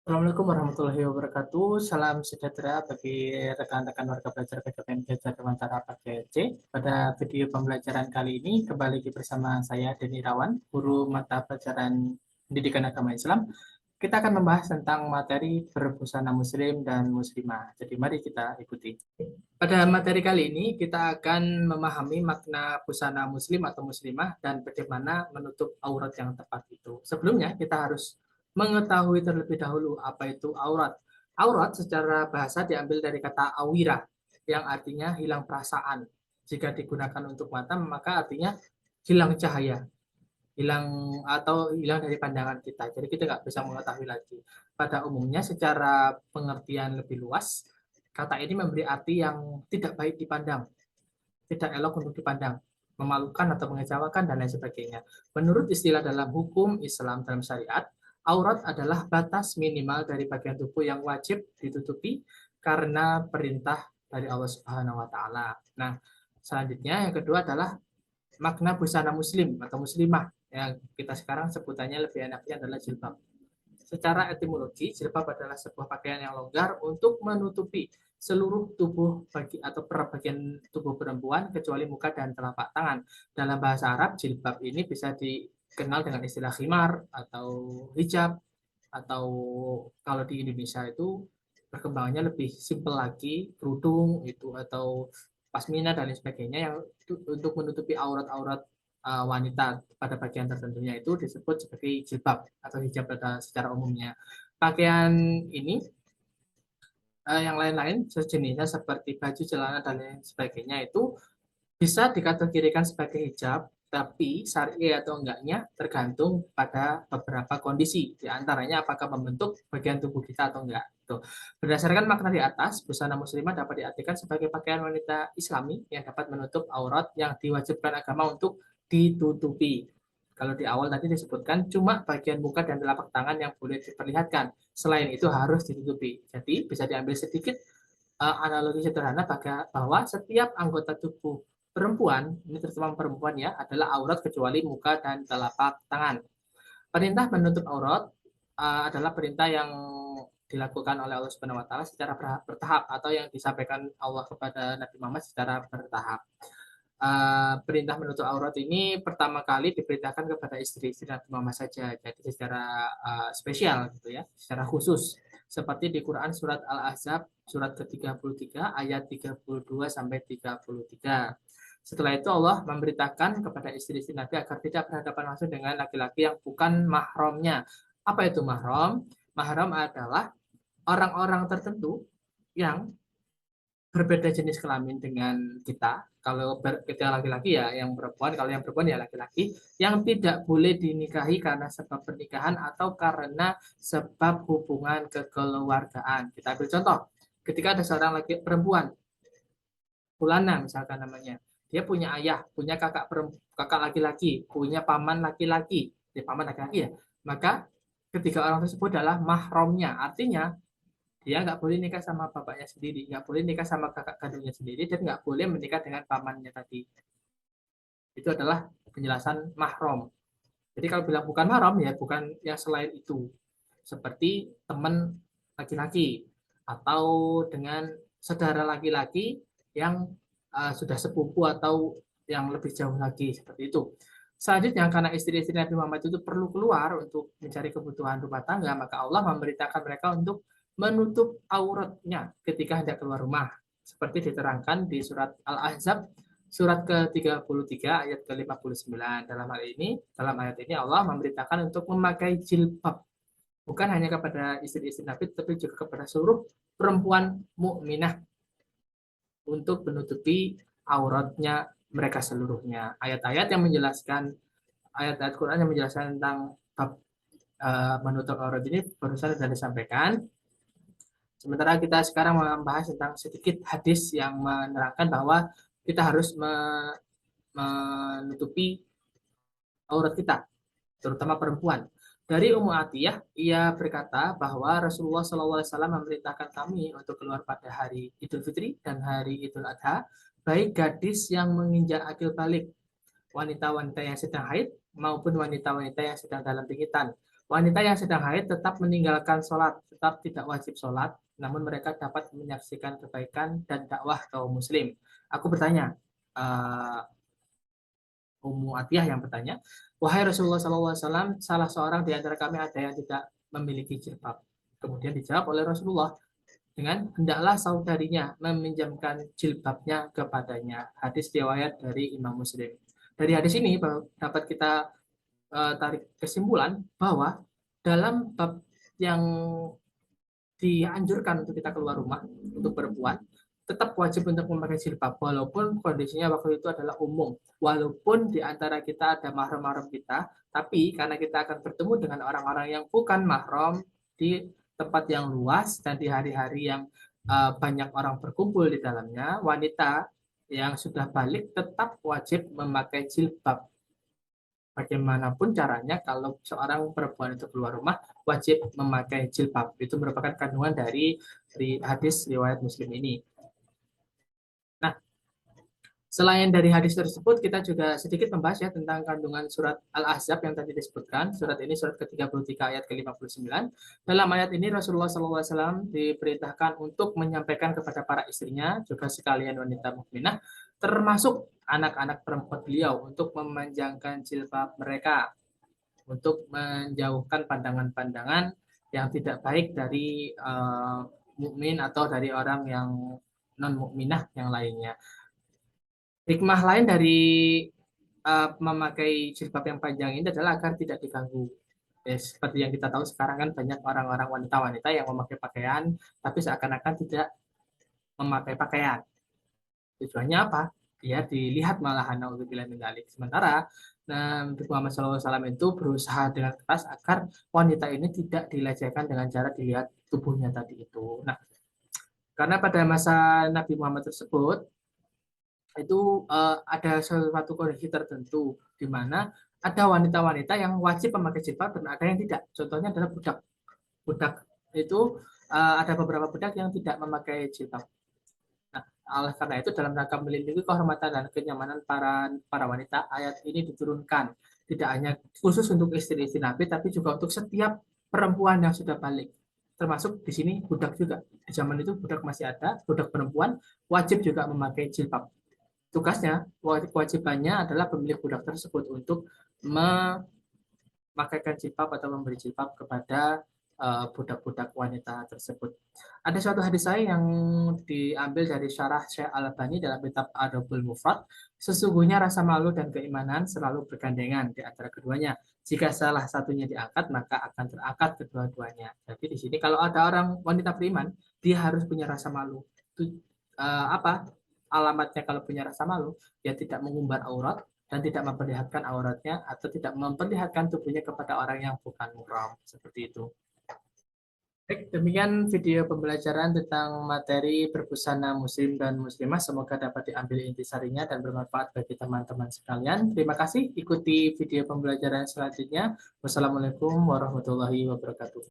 Assalamualaikum warahmatullahi wabarakatuh. Salam sejahtera bagi rekan-rekan warga belajar PKBM Belajar Dewantara pakai C. Pada video pembelajaran kali ini kembali lagi bersama saya Denny Irawan, guru mata pelajaran Pendidikan Agama Islam. Kita akan membahas tentang materi berbusana muslim dan muslimah. Jadi mari kita ikuti. Pada materi kali ini kita akan memahami makna busana muslim atau muslimah dan bagaimana menutup aurat yang tepat itu. Sebelumnya kita harus mengetahui terlebih dahulu apa itu aurat. Aurat secara bahasa diambil dari kata awira yang artinya hilang perasaan. Jika digunakan untuk mata maka artinya hilang cahaya, hilang atau hilang dari pandangan kita. Jadi kita nggak bisa mengetahui lagi. Pada umumnya secara pengertian lebih luas, kata ini memberi arti yang tidak baik dipandang, tidak elok untuk dipandang, memalukan atau mengecewakan dan lain sebagainya. Menurut istilah dalam hukum Islam dalam syariat, aurat adalah batas minimal dari bagian tubuh yang wajib ditutupi karena perintah dari Allah Subhanahu wa taala. Nah, selanjutnya yang kedua adalah makna busana muslim atau muslimah yang kita sekarang sebutannya lebih enaknya adalah jilbab. Secara etimologi, jilbab adalah sebuah pakaian yang longgar untuk menutupi seluruh tubuh bagi atau bagian tubuh perempuan kecuali muka dan telapak tangan. Dalam bahasa Arab, jilbab ini bisa dikenal dengan istilah khimar atau hijab, atau kalau di Indonesia itu perkembangannya lebih simpel lagi, kerudung itu atau pasmina dan lain sebagainya yang untuk menutupi aurat-aurat wanita pada bagian tertentunya itu disebut sebagai jilbab atau hijab pada secara umumnya. Pakaian ini yang lain-lain sejenisnya seperti baju, celana dan lain sebagainya itu bisa dikategorikan sebagai hijab, tapi syar'i atau enggaknya tergantung pada beberapa kondisi. Di antaranya apakah membentuk bagian tubuh kita atau enggak. Tuh. Berdasarkan makna di atas, busana muslimah dapat diartikan sebagai pakaian wanita Islami yang dapat menutup aurat yang diwajibkan agama untuk ditutupi. Kalau di awal tadi disebutkan cuma bagian muka dan telapak tangan yang boleh diperlihatkan. Selain itu harus ditutupi. Jadi bisa diambil sedikit analogi sederhana bahwa setiap anggota tubuh perempuan, ini terutama perempuan ya, adalah aurat kecuali muka dan telapak tangan. Perintah menutup aurat adalah perintah yang dilakukan oleh Allah Subhanahu wa taala secara bertahap atau yang disampaikan Allah kepada Nabi Muhammad secara bertahap. Perintah menutup aurat ini pertama kali diperintahkan kepada istri-istri Nabi Muhammad saja, jadi secara spesial gitu ya, secara khusus. Seperti di Quran surat Al-Ahzab surat ke-33 ayat 32 sampai 33. Setelah itu Allah memberitakan kepada istri-istri Nabi agar tidak berhadapan langsung dengan laki-laki yang bukan mahramnya. Apa itu mahram? Mahram adalah orang-orang tertentu yang berbeda jenis kelamin dengan kita. Kalau kita laki-laki ya yang perempuan, kalau yang perempuan ya laki-laki, yang tidak boleh dinikahi karena sebab pernikahan atau karena sebab hubungan kekeluargaan. Kita ambil contoh, ketika ada seorang laki perempuan, Fulana misalkan namanya, dia punya ayah, punya kakak laki-laki, punya paman laki-laki, paman laki-laki ya, maka ketiga orang tersebut adalah mahramnya, artinya dia nggak boleh nikah sama bapaknya sendiri, nggak boleh nikah sama kakak kandungnya sendiri, dan nggak boleh menikah dengan pamannya tadi. Itu adalah penjelasan mahram. Jadi kalau bilang bukan mahram ya bukan yang selain itu, seperti teman laki-laki atau dengan saudara laki-laki yang sudah sepupu atau yang lebih jauh lagi seperti itu. Selanjutnya, karena istri-istri Nabi Muhammad itu perlu keluar untuk mencari kebutuhan rumah tangga, maka Allah memerintahkan mereka untuk menutup auratnya ketika hendak keluar rumah. Seperti diterangkan di surat Al-Ahzab, surat ke-33 ayat ke-59. Dalam ayat ini Allah memerintahkan untuk memakai jilbab. Bukan hanya kepada istri-istri Nabi, tapi juga kepada seluruh perempuan mukminah untuk menutupi auratnya mereka seluruhnya. Ayat-ayat yang menjelaskan ayat-ayat Quran yang menjelaskan tentang bab menutup aurat ini barusan sudah disampaikan. Sementara kita sekarang membahas tentang sedikit hadis yang menerangkan bahwa kita harus menutupi aurat kita, terutama perempuan. Dari Ummu Atiyah, ia berkata bahwa Rasulullah SAW memerintahkan kami untuk keluar pada hari Idul Fitri dan hari Idul Adha, baik gadis yang menginjak akil balik, wanita-wanita yang sedang haid, maupun wanita-wanita yang sedang dalam pingitan. Wanita yang sedang haid tetap meninggalkan sholat, tetap tidak wajib sholat, namun mereka dapat menyaksikan kebaikan dan dakwah kaum muslim. Aku bertanya, uh, Ummu Atiyah yang bertanya, wahai Rasulullah SAW, salah seorang di antara kami ada yang tidak memiliki jilbab. Kemudian dijawab oleh Rasulullah dengan hendaklah saudarinya meminjamkan jilbabnya kepadanya. Hadis riwayat dari Imam Muslim. Dari hadis ini dapat kita tarik kesimpulan bahwa dalam bab yang dianjurkan untuk kita keluar rumah untuk perempuan tetap wajib untuk memakai jilbab walaupun kondisinya waktu itu adalah umum, walaupun di antara kita ada mahram-mahram kita, tapi karena kita akan bertemu dengan orang-orang yang bukan mahram di tempat yang luas dan di hari-hari yang banyak orang berkumpul di dalamnya, wanita yang sudah balik tetap wajib memakai jilbab. Bagaimanapun caranya, kalau seorang perempuan itu keluar rumah, wajib memakai jilbab. Itu merupakan kandungan dari hadis riwayat Muslim ini. Nah, selain dari hadis tersebut, kita juga sedikit membahas ya tentang kandungan surat Al-Ahzab yang tadi disebutkan. Surat ini surat ke-33 ayat ke-59. Dalam ayat ini Rasulullah SAW diperintahkan untuk menyampaikan kepada para istrinya, juga sekalian wanita mukminah, termasuk anak-anak perempuan beliau untuk memanjangkan jilbab mereka, untuk menjauhkan pandangan-pandangan yang tidak baik dari mukmin atau dari orang yang non mukminah yang lainnya. Hikmah lain dari memakai jilbab yang panjang ini adalah agar tidak diganggu. Seperti yang kita tahu sekarang kan banyak orang-orang wanita-wanita yang memakai pakaian tapi seakan-akan tidak memakai pakaian. Tujuannya apa? Dia dilihat malahan naudzubillah min dzalik. Sementara Nabi Muhammad SAW itu berusaha dengan keras agar wanita ini tidak dilecehkan dengan cara dilihat tubuhnya tadi itu. Nah, karena pada masa Nabi Muhammad tersebut itu ada suatu kondisi tertentu di mana ada wanita-wanita yang wajib memakai jilbab dan ada yang tidak. Contohnya adalah budak. Budak itu ada beberapa budak yang tidak memakai jilbab. Nah, oleh karena itu dalam rangka melindungi kehormatan dan kenyamanan para wanita, ayat ini diturunkan tidak hanya khusus untuk istri-istri Nabi, tapi juga untuk setiap perempuan yang sudah balik. Termasuk di sini budak juga. Di zaman itu budak masih ada, budak perempuan wajib juga memakai jilbab. Tugasnya, kewajibannya adalah pemilik budak tersebut untuk memakaikan jilbab atau memberi jilbab kepada budak-budak wanita tersebut. Ada suatu hadis saya yang diambil dari syarah Syekh Al-Albani dalam kitab Adabul Mufrad. Sesungguhnya rasa malu dan keimanan selalu bergandengan di antara keduanya. Jika salah satunya diangkat, maka akan terangkat kedua-duanya. Jadi di sini kalau ada orang wanita beriman, dia harus punya rasa malu. Itu apa? Alamatnya kalau punya rasa malu, dia tidak mengumbar aurat dan tidak memperlihatkan auratnya atau tidak memperlihatkan tubuhnya kepada orang yang bukan muhram. Seperti itu. Baik, demikian video pembelajaran tentang materi berbusana muslim dan muslimah. Semoga dapat diambil intisarinya dan bermanfaat bagi teman-teman sekalian. Terima kasih. Ikuti video pembelajaran selanjutnya. Wassalamualaikum warahmatullahi wabarakatuh.